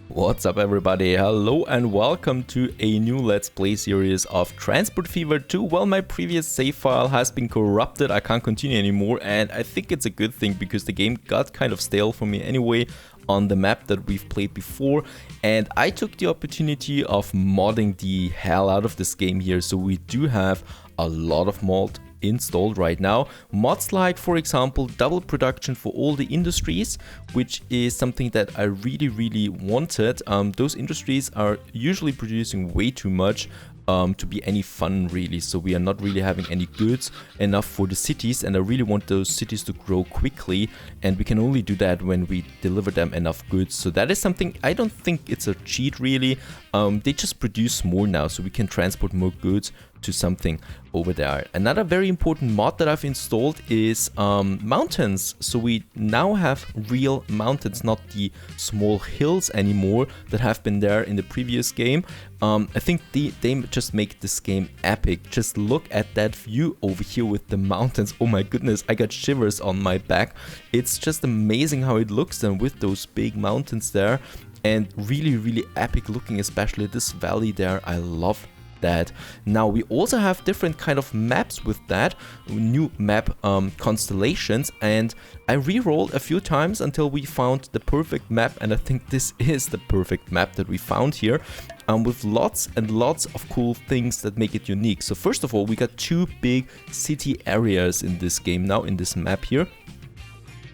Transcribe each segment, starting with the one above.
What's up everybody, hello and welcome to a new Let's Play series of Transport Fever 2. Well, my previous save file has been corrupted, I can't continue anymore, and I think it's a good thing because the game got kind of stale for me anyway on the map that we've played before, and I took the opportunity of modding the hell out of this game here, so we do have a lot of mod installed right now. Mods like, for example, double production for all the industries, which is something that I really wanted. Those industries are usually producing way too much to be any fun really, so we are not really having any goods enough for the cities, and I really want those cities to grow quickly, and we can only do that when we deliver them enough goods. So that is something, I don't think it's a cheat really, they just produce more now, so we can transport more goods to something over there. Another very important mod that I've installed is mountains. So we now have real mountains, not the small hills anymore that have been there in the previous game. I think they just make this game epic. Just look at that view over here with the mountains. Oh my goodness, I got shivers on my back. It's just amazing how it looks then with those big mountains there, and really epic looking, especially this valley there. I love that. Now we also have different kind of maps with that, new map constellations, and I re-rolled a few times until we found the perfect map, and I think this is the perfect map that we found here, with lots and lots of cool things that make it unique. So first of all, we got two big city areas in this game now, in this map here.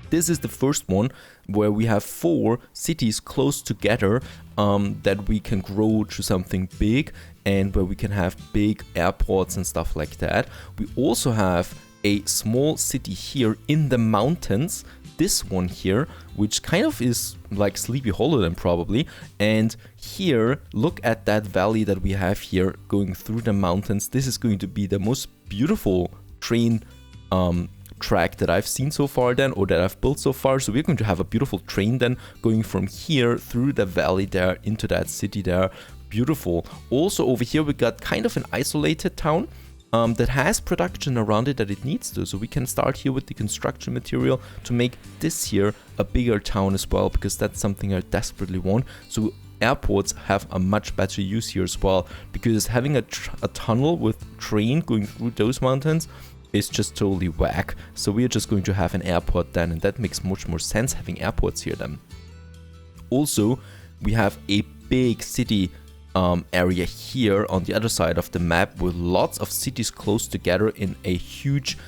This is the first one where we have 4 cities close together that we can grow to something big, and where we can have big airports and stuff like that. We also have a small city here in the mountains, this one here, which kind of is like Sleepy Hollow then probably. And here, look at that valley that we have here going through the mountains. This is going to be the most beautiful train track that I've seen so far then, or that I've built so far. So we're going to have a beautiful train then going from here through the valley there into that city there. Beautiful. Also over here we got kind of an isolated town that has production around it that it needs to. So we can start here with the construction material to make this here a bigger town as well, because that's something I desperately want. So airports have a much better use here as well, because having a tunnel with train going through those mountains is just totally whack. So we are just going to have an airport then, and that makes much more sense having airports here then. Also, we have a big city area here on the other side of the map, with lots of cities close together in a huge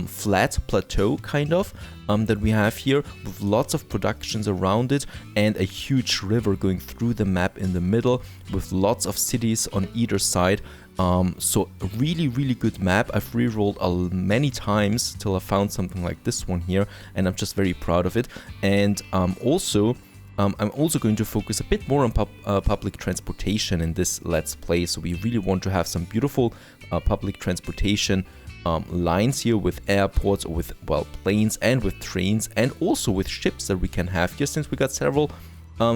flat plateau kind of that we have here, with lots of productions around it, and a huge river going through the map in the middle with lots of cities on either side. So a really good map. I've re-rolled many times till I found something like this one here, and I'm just very proud of it. And I'm also going to focus a bit more on public transportation in this Let's Play. So we really want to have some beautiful public transportation lines here, with airports, or with, well, planes, and with trains, and also with ships that we can have here, since we got several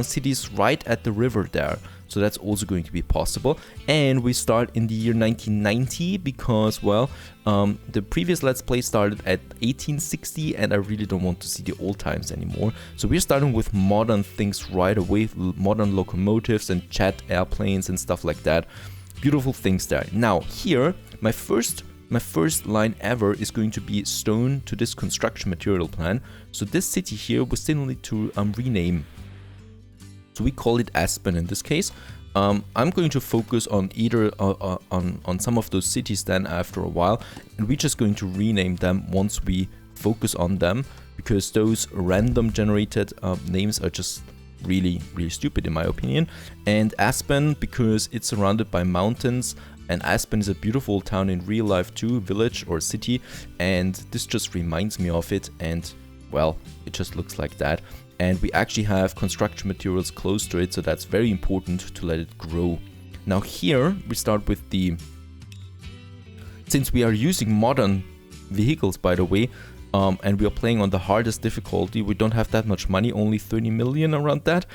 cities right at the river there. So that's also going to be possible. And we start in the year 1990 because, well, the previous Let's Play started at 1860, and I really don't want to see the old times anymore. So we're starting with modern things right away, modern locomotives and jet airplanes and stuff like that. Beautiful things there. Now here, my first line ever is going to be stone to this construction material plan. So this city here we still need to rename. So we call it Aspen in this case. I'm going to focus on either on some of those cities then after a while, and we're just going to rename them once we focus on them, because those random generated names are just really stupid in my opinion. And Aspen, because it's surrounded by mountains, and Aspen is a beautiful town in real life too, village or city, and this just reminds me of it, and well, it just looks like that. And we actually have construction materials close to it, so that's very important to let it grow. Now here we start with since we are using modern vehicles, by the way, and we are playing on the hardest difficulty, we don't have that much money, only 30 million around that.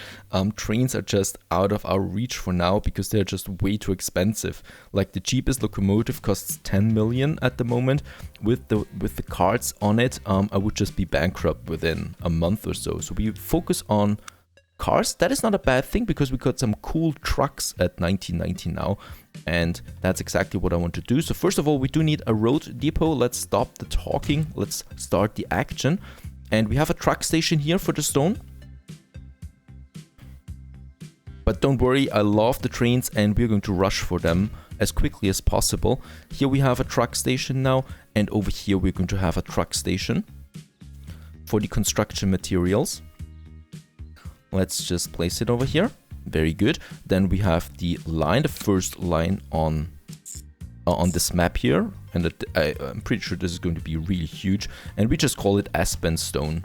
Trains are just out of our reach for now, because they're just way too expensive. Like the cheapest locomotive costs 10 million at the moment. With the cards on it, I would just be bankrupt within a month or so. So we focus on cars. That is not a bad thing because we got some cool trucks at 1990 now. And that's exactly what I want to do. So first of all, we do need a road depot. Let's stop the talking. Let's start the action. And we have a truck station here for the stone. But don't worry, I love the trains and we're going to rush for them as quickly as possible. Here we have a truck station now. And over here we're going to have a truck station for the construction materials. Let's just place it over here. Very good. Then we have the line, the first line on this map here. And I'm pretty sure this is going to be really huge. And we just call it Aspen Stone.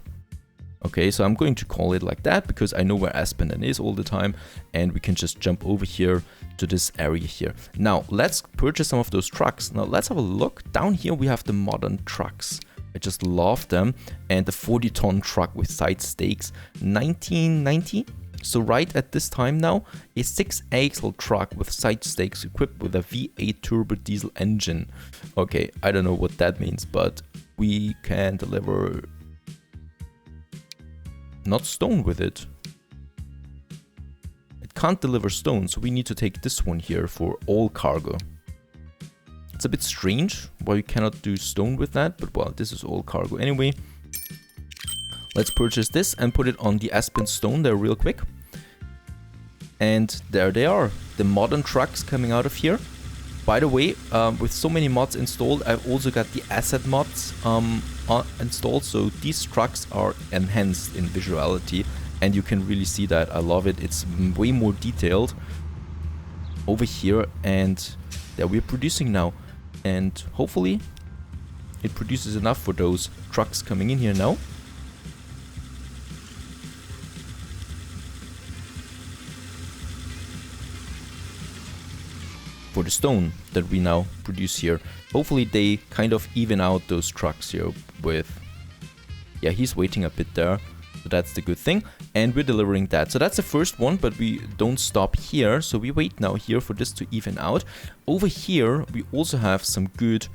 Okay, so I'm going to call it like that because I know where Aspen is all the time. And we can just jump over here to this area here. Now, let's purchase some of those trucks. Now, let's have a look. Down here, we have the modern trucks. I just love them. And the 40-ton truck with side stakes, 1990. So right at this time now, a 6-axle truck with side stakes equipped with a V8 turbo diesel engine. Okay, I don't know what that means, but we can deliver not stone with it. It can't deliver stone, so we need to take this one here for all cargo. It's a bit strange why you cannot do stone with that, but well, this is all cargo anyway. Let's purchase this and put it on the Aspen Stone there real quick. And there they are, the modern trucks coming out of here. By the way, with so many mods installed, I've also got the asset mods installed. So these trucks are enhanced in visuality and you can really see that. I love it. It's way more detailed over here and that we're producing now. And hopefully it produces enough for those trucks coming in here now. For the stone that we now produce here. Hopefully they kind of even out those trucks here with... Yeah, he's waiting a bit there. So that's the good thing. And we're delivering that. So that's the first one, but we don't stop here. So we wait now here for this to even out. Over here, we also have some good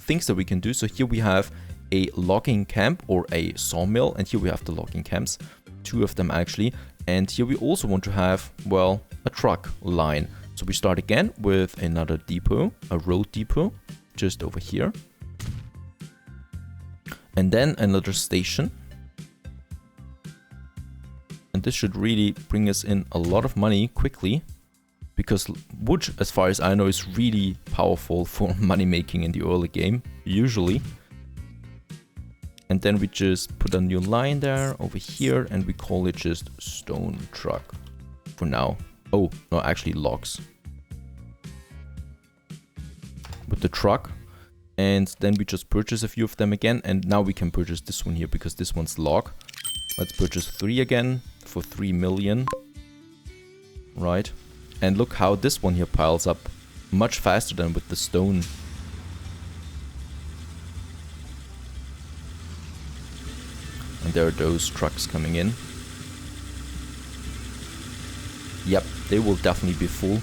things that we can do. So here we have a logging camp or a sawmill. And here we have the logging camps. 2 of them actually. And here we also want to have, well, a truck line. So we start again with another depot, a road depot, just over here. And then another station. And this should really bring us in a lot of money quickly. Because wood, as far as I know, is really powerful for money making in the early game, usually. And then we just put a new line there over here and we call it just stone truck for now. Oh, no, actually logs. With the truck. And then we just purchase a few of them again. And now we can purchase this one here because this one's log. Let's purchase 3 again for 3 million. Right. And look how this one here piles up. Much faster than with the stone. And there are those trucks coming in. Yep, they will definitely be full.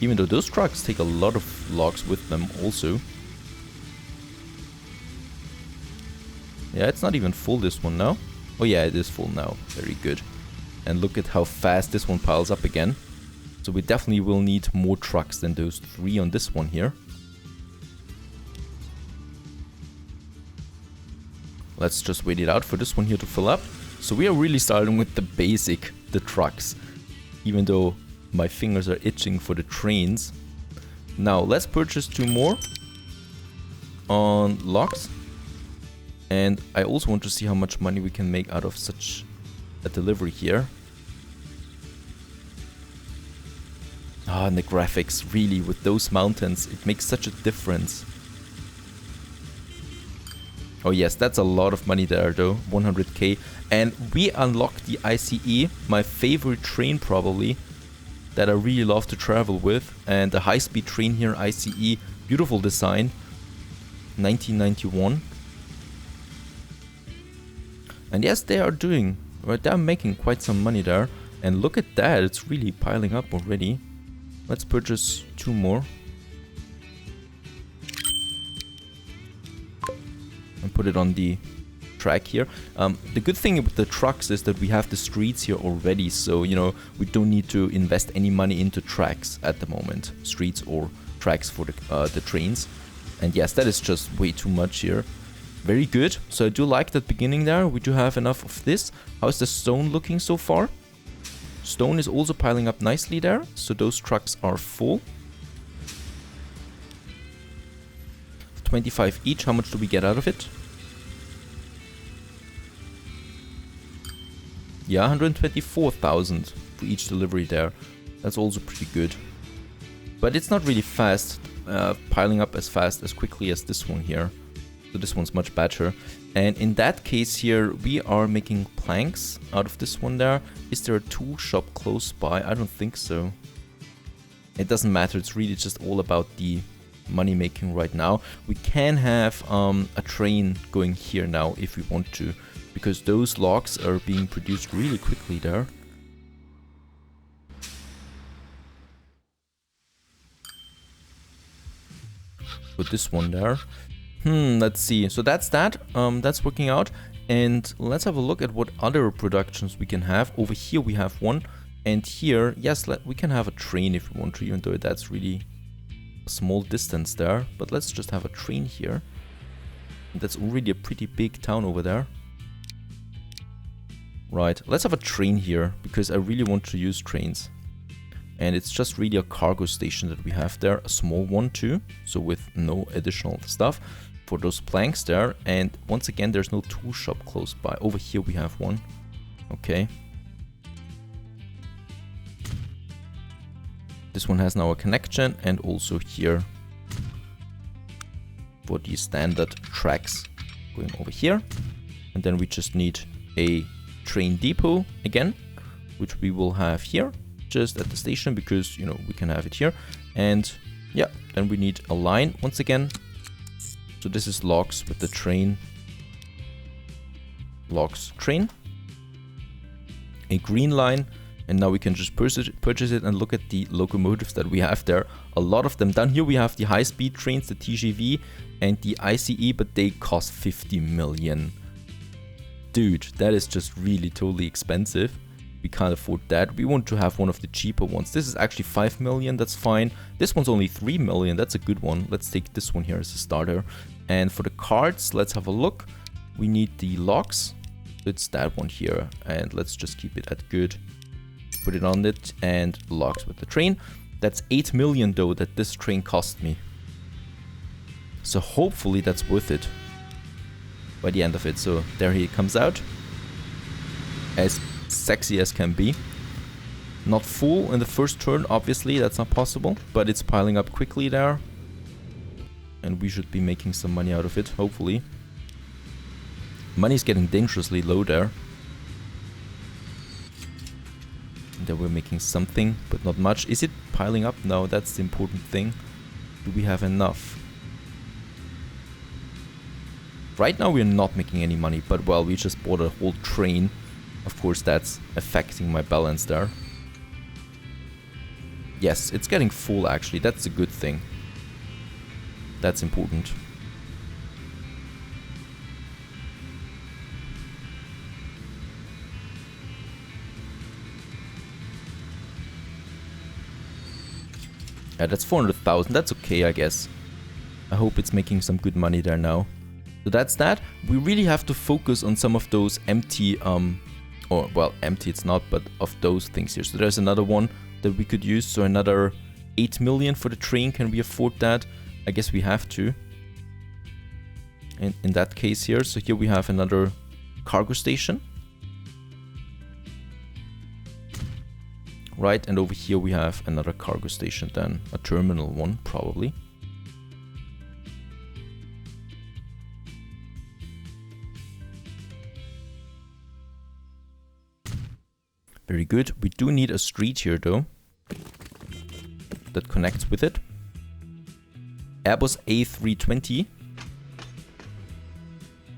Even though those trucks take a lot of logs with them also. Yeah, it's not even full this one now. Oh yeah, it is full now. Very good. And look at how fast this one piles up again. So we definitely will need more trucks than those 3 on this one here. Let's just wait it out for this one here to fill up. So we are really starting with the basic, the trucks. Even though my fingers are itching for the trains. Now let's purchase 2 more on logs. And I also want to see how much money we can make out of such a delivery here. Ah, and the graphics, really, with those mountains, it makes such a difference. Oh yes, that's a lot of money there though, 100k. And we unlocked the ICE, my favorite train probably, that I really love to travel with. And the high-speed train here, ICE, beautiful design, 1991. And yes, they are doing, right, they're making quite some money there. And look at that, it's really piling up already. Let's purchase 2 more. And put it on the track here. The good thing with the trucks is that we have the streets here already, so, you know, we don't need to invest any money into tracks at the moment. Streets or tracks for the trains. And yes, that is just way too much here. Very good. So I do like that beginning there. We do have enough of this. How's the stone looking so far? Stone is also piling up nicely there. So those trucks are full. 25 each. How much do we get out of it? Yeah, 124,000 for each delivery there. That's also pretty good. But it's not really fast, piling up as fast as quickly as this one here. So this one's much better. And in that case here, we are making planks out of this one there. Is there a tool shop close by? I don't think so. It doesn't matter. It's really just all about the money making right now. We can have a train going here now if we want to, because those logs are being produced really quickly there. Put this one there. Let's see. So that's that. That's working out. And let's have a look at what other productions we can have. Over here we have one. And here, yes, we can have a train if we want to, even though that's really a small distance there. But let's just have a train here. And that's already a pretty big town over there. Right, let's have a train here, because I really want to use trains. And it's just really a cargo station that we have there, a small one too, so with no additional stuff for those planks there. And once again, there's no tool shop close by. Over here we have one. Okay. This one has now a connection, and also here for the standard tracks going over here. And then we just need a train depot again, which we will have here just at the station, because, you know, we can have it here. And yeah, then we need a line once again. So this is logs with the train, logs train, a green line. And now we can just purchase it and look at the locomotives that we have there. A lot of them. Down here we have the high-speed trains, the TGV and the ICE, but they cost 50 million. Dude, that is just really totally expensive. We can't afford that. We want to have one of the cheaper ones. This is actually 5 million, that's fine. This one's only 3 million, that's a good one. Let's take this one here as a starter. And for the cards, let's have a look. We need the logs. It's that one here. And let's just keep it at good. Put it on it, and logs with the train. That's 8 million though that this train cost me. So hopefully that's worth it by the end of it. So there he comes out, as sexy as can be. Not full in the first turn, obviously, that's not possible, but it's piling up quickly there. And we should be making some money out of it, hopefully. Money's getting dangerously low there. And then we're making something, but not much. Is it piling up? No, that's the important thing. Do we have enough? Right now we're not making any money, but well, we just bought a whole train. Of course, that's affecting my balance there. Yes, it's getting full actually. That's a good thing. That's important. Yeah, that's 400,000. That's okay, I guess. I hope it's making some good money there now. So that's that. We really have to focus on some of those empty, or well, empty it's not, but of those things here. So there's another one that we could use. So another 8 million for the train. Can we afford that? I guess we have to. And in that case here, so here we have another cargo station. Right, and over here we have another cargo station then, a terminal one probably. Very good. We do need a street here though, that connects with it. Airbus A320.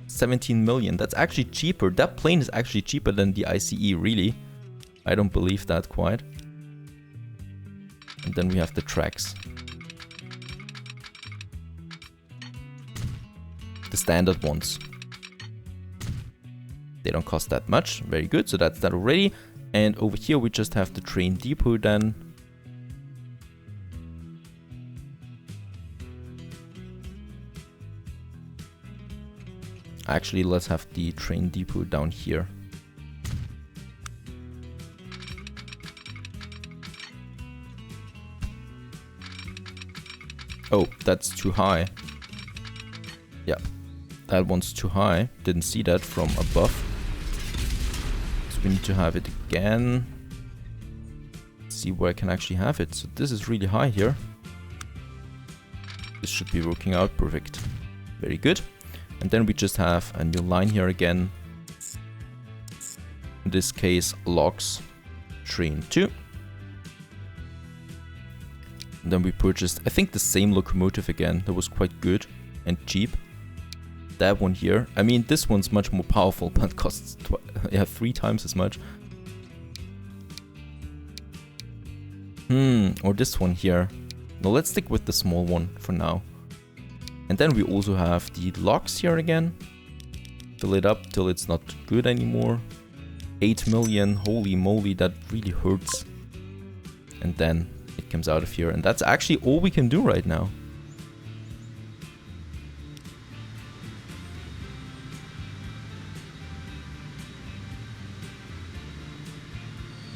17 million. That's actually cheaper. That plane is actually cheaper than the ICE, really. I don't believe that quite. And then we have the tracks. The standard ones. They don't cost that much. Very good. So that's that already. And over here, we just have the train depot then. Actually, let's have the train depot down here. Oh, that's too high. Yeah, that one's too high. Didn't see that from above. So we need to have it again. Let's see where I can actually have it. So this is really high here. This should be working out perfect. Very good. And then we just have a new line here again. In this case, logs train 2. And then we purchased, I think, the same locomotive again. That was quite good and cheap. That one here. I mean, this one's much more powerful, but costs 3 times as much. Or this one here. No, let's stick with the small one for now. And then we also have the logs here again. Fill it up till it's not good anymore. 8 million, holy moly, that really hurts. And then it comes out of here. And that's actually all we can do right now.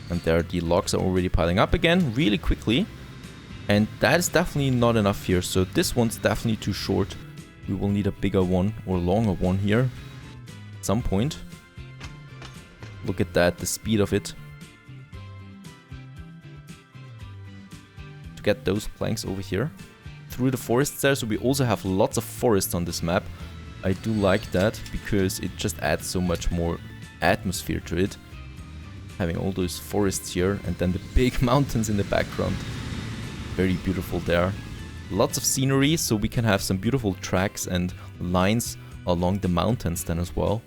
And there the logs are already piling up again really quickly. And that is definitely not enough here. So this one's definitely too short. We will need a bigger one or longer one here at some point. Look at that, the speed of it. To get those planks over here through the forests there. So we also have lots of forests on this map. I do like that because it just adds so much more atmosphere to it. Having all those forests here and then the big mountains in the background. Very beautiful there. Lots of scenery, so we can have some beautiful tracks and lines along the mountains then as well.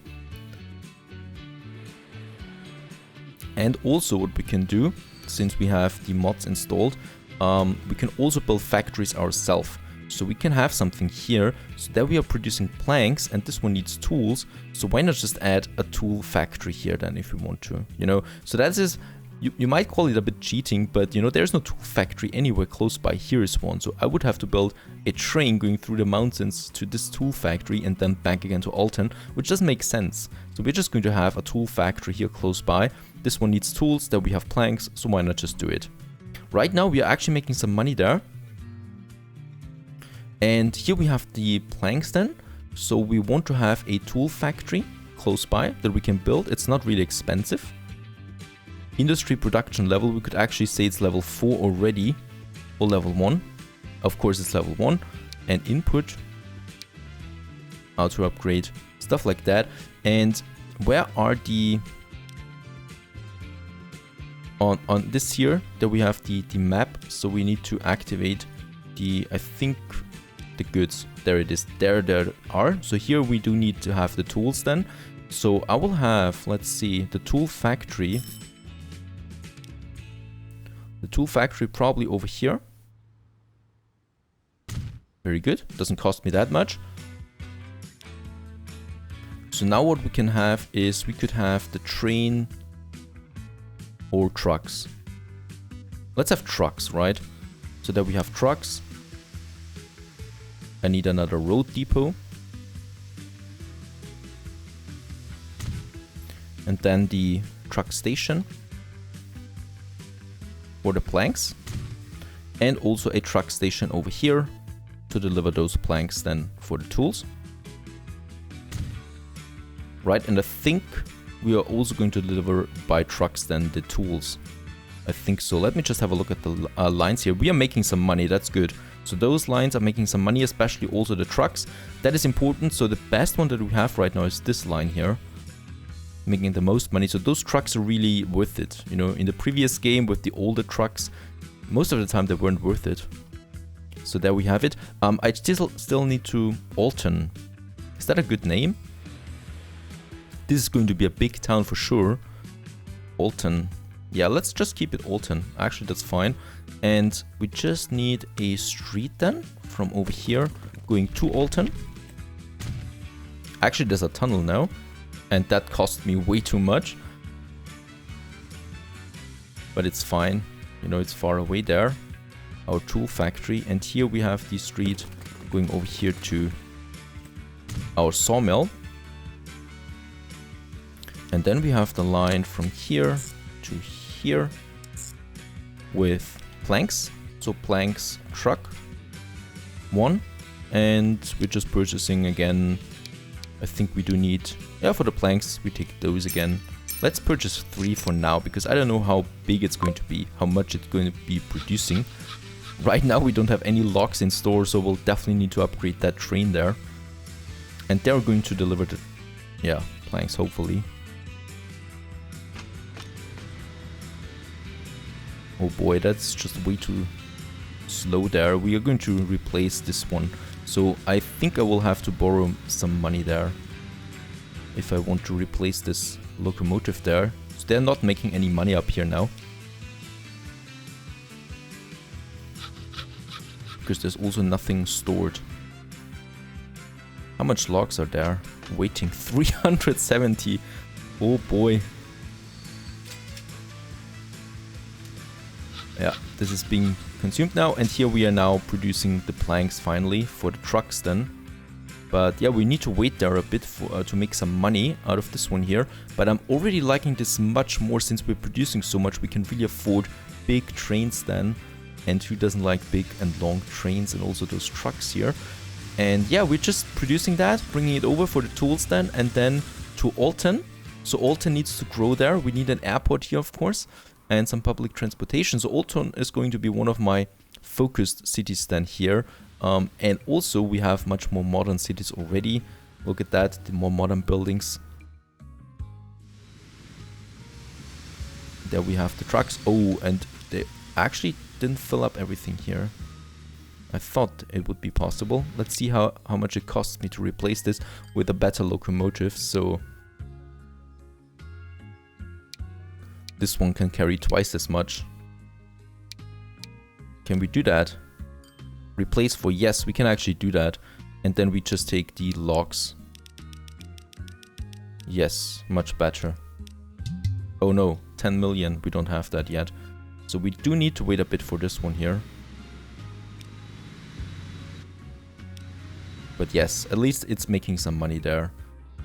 And also what we can do, since we have the mods installed, we can also build factories ourselves. So we can have something here, so that we are producing planks, and this one needs tools. So why not just add a tool factory here then if we want to, you know? So that is, you might call it a bit cheating, but you know, there's no tool factory anywhere close by. Here is one. So I would have to build a train going through the mountains to this tool factory and then back again to Alton, which doesn't make sense. So we're just going to have a tool factory here close by. This one needs tools, that we have planks, so why not just do it? Right now we are actually making some money there. And here we have the planks then. So we want to have a tool factory close by that we can build. It's not really expensive. Industry production level, we could actually say it's level 4 already, or level 1. Of course it's level 1. And input, how to upgrade, stuff like that. And where are the... On this here, that we have the map, so we need to activate the, I think, the goods. There it is, there are. So here we do need to have the tools then. So I will have, let's see, the tool factory. The tool factory probably over here. Very good, doesn't cost me that much. So now what we can have is we could have the train or trucks. Let's have trucks, right? So that we have trucks. I need another road depot. And then the truck station for the planks. And also a truck station over here to deliver those planks then for the tools. Right, and I think we are also going to deliver by trucks then the tools. I think so. Let me just have a look at the lines here. We are making some money, that's good. So those lines are making some money, especially also the trucks. That is important. So the best one that we have right now is this line here, making the most money. So those trucks are really worth it. You know, in the previous game with the older trucks, most of the time they weren't worth it. So there we have it. I still need to Alton. Is that a good name? This is going to be a big town for sure. Alton. Yeah, let's just keep it Alton. Actually, that's fine. And we just need a street then from over here going to Alton. Actually, there's a tunnel now. And that cost me way too much. But it's fine. You know, it's far away there. Our tool factory. And here we have the street going over here to our sawmill. And then we have the line from here to here with planks. So planks truck 1. And we're just purchasing again. I think we do need, yeah, for the planks, we take those again. Let's purchase 3 for now, because I don't know how big it's going to be, how much it's going to be producing. Right now we don't have any logs in store, so we'll definitely need to upgrade that train there. And they're going to deliver the, yeah, planks, hopefully. Oh boy, that's just way too slow there. We are going to replace this one. So I think I will have to borrow some money there if I want to replace this locomotive there. So they're not making any money up here now, because there's also nothing stored. How much logs are there? Waiting 370. Oh boy. Yeah, this is being consumed now, and here we are now producing the planks finally for the trucks then. But yeah, we need to wait there a bit for, to make some money out of this one here. But I'm already liking this much more since we're producing so much. We can really afford big trains then. And who doesn't like big and long trains, and also those trucks here. And yeah, we're just producing that, bringing it over for the tools then, and then to Alton. So Alton needs to grow there. We need an airport here, of course, and some public transportation. So Alton is going to be one of my focused cities then here. And also we have much more modern cities already. Look at that, the more modern buildings. There we have the trucks. Oh, and they actually didn't fill up everything here. I thought it would be possible. Let's see how much it costs me to replace this with a better locomotive. So this one can carry twice as much. Can we do that? Replace for, yes, we can actually do that. And then we just take the logs. Yes, much better. Oh no, 10 million, we don't have that yet. So we do need to wait a bit for this one here. But yes, at least it's making some money there.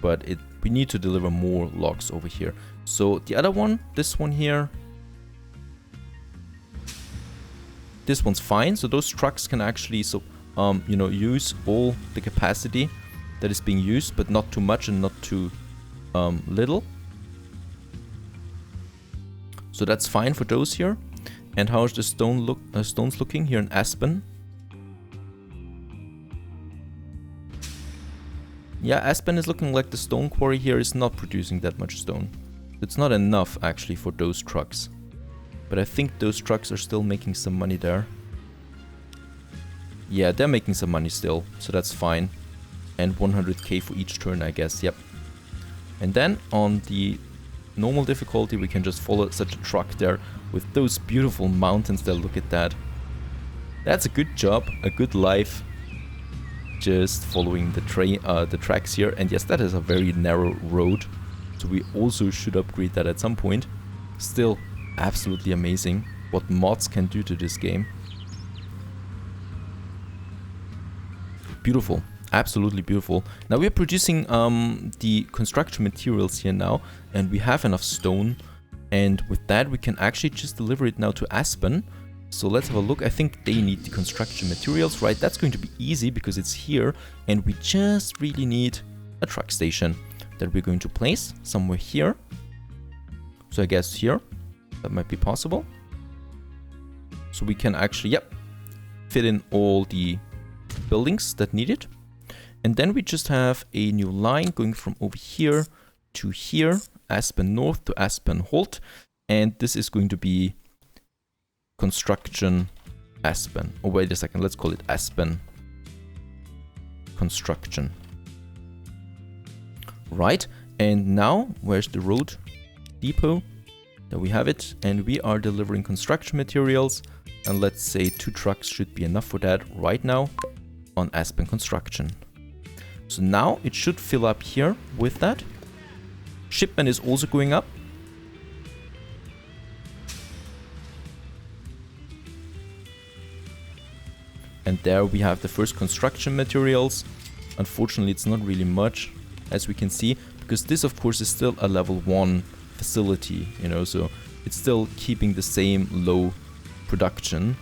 But we need to deliver more logs over here. So the other one, this one here, this one's fine. So those trucks can actually, you know, use all the capacity that is being used, but not too much and not too little. So that's fine for those here. And how is the stones looking here in Aspen? Yeah, Aspen is looking like the stone quarry here is not producing that much stone. It's not enough actually for those trucks. But I think those trucks are still making some money there. Yeah, they're making some money still, so that's fine. And 100k for each turn, I guess, yep. And then on the normal difficulty, we can just follow such a truck there with those beautiful mountains there. Look at that. That's a good job, a good life. Just following the tracks here. And yes, that is a very narrow road, so we also should upgrade that at some point. Still absolutely amazing what mods can do to this game. Beautiful, absolutely beautiful. Now we're producing the construction materials here now, and we have enough stone, and with that we can actually just deliver it now to Aspen. So let's have a look. I think they need the construction materials, right? That's going to be easy because it's here, and we just really need a truck station that we're going to place somewhere here. So I guess here, that might be possible. So we can actually, yep, fit in all the buildings that need it. And then we just have a new line going from over here to here, Aspen North to Aspen Holt. And this is going to be Construction Aspen. Oh, wait a second, let's call it Aspen Construction. Right, and now where's the road depot? There we have it, and we are delivering construction materials, and let's say 2 trucks should be enough for that right now on Aspen Construction. So now it should fill up here with that. Shipment is also going up. And there we have the first construction materials. Unfortunately, it's not really much, as we can see, because this, of course, is still a level 1 facility, you know, so it's still keeping the same low production.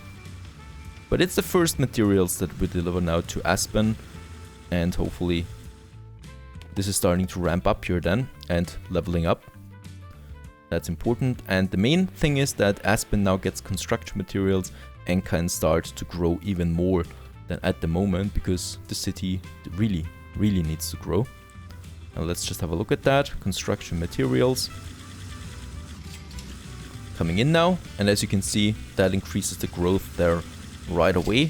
But it's the first materials that we deliver now to Aspen, and hopefully this is starting to ramp up here then and leveling up. That's important. And the main thing is that Aspen now gets construction materials and can start to grow even more than at the moment, because the city really needs to grow. Now let's just have a look at that. Construction materials coming in now, and as you can see, that increases the growth there right away.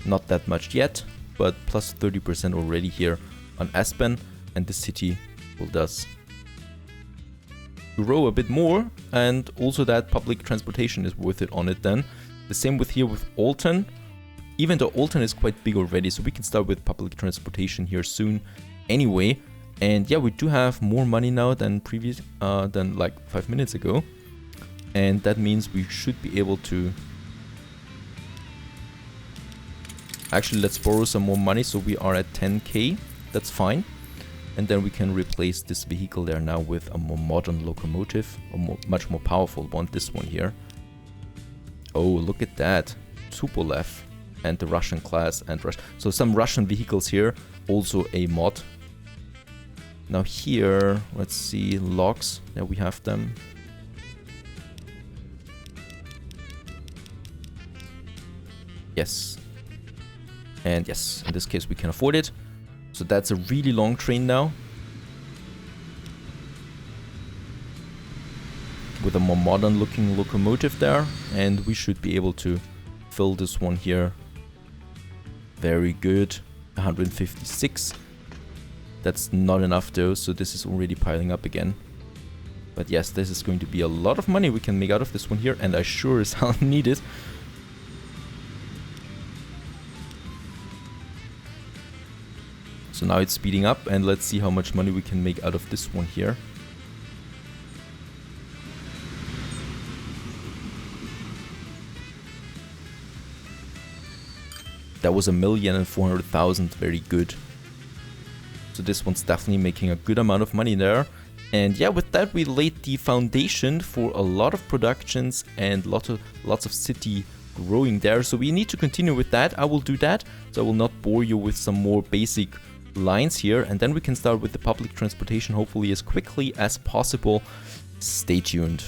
Not that much yet, but plus 30% already here on Aspen, and the city will thus grow a bit more, and also that public transportation is worth it on it then. The same with here with Alton, even though Alton is quite big already, so we can start with public transportation here soon anyway. And yeah, we do have more money now than than like 5 minutes ago, and that means we should be able to actually, let's borrow some more money, so we are at 10k. That's fine. And then we can replace this vehicle there now with a more modern locomotive, a much more powerful one, this one here. Oh, look at that. Tupolev and the Russian class and so some Russian vehicles here, also a mod. Now here, let's see, logs, there we have them. Yes. And yes, in this case we can afford it. So that's a really long train now, with a more modern looking locomotive there, and we should be able to fill this one here. Very good. 156. That's not enough though, so this is already piling up again. But yes, this is going to be a lot of money we can make out of this one here, and I sure as hell need it. So now it's speeding up, and let's see how much money we can make out of this one here. That was 1,400,000, very good. So this one's definitely making a good amount of money there. And yeah, with that we laid the foundation for a lot of productions and lots of city growing there. So we need to continue with that. I will do that, so I will not bore you with some more basic lines here, and then we can start with the public transportation hopefully as quickly as possible. Stay tuned.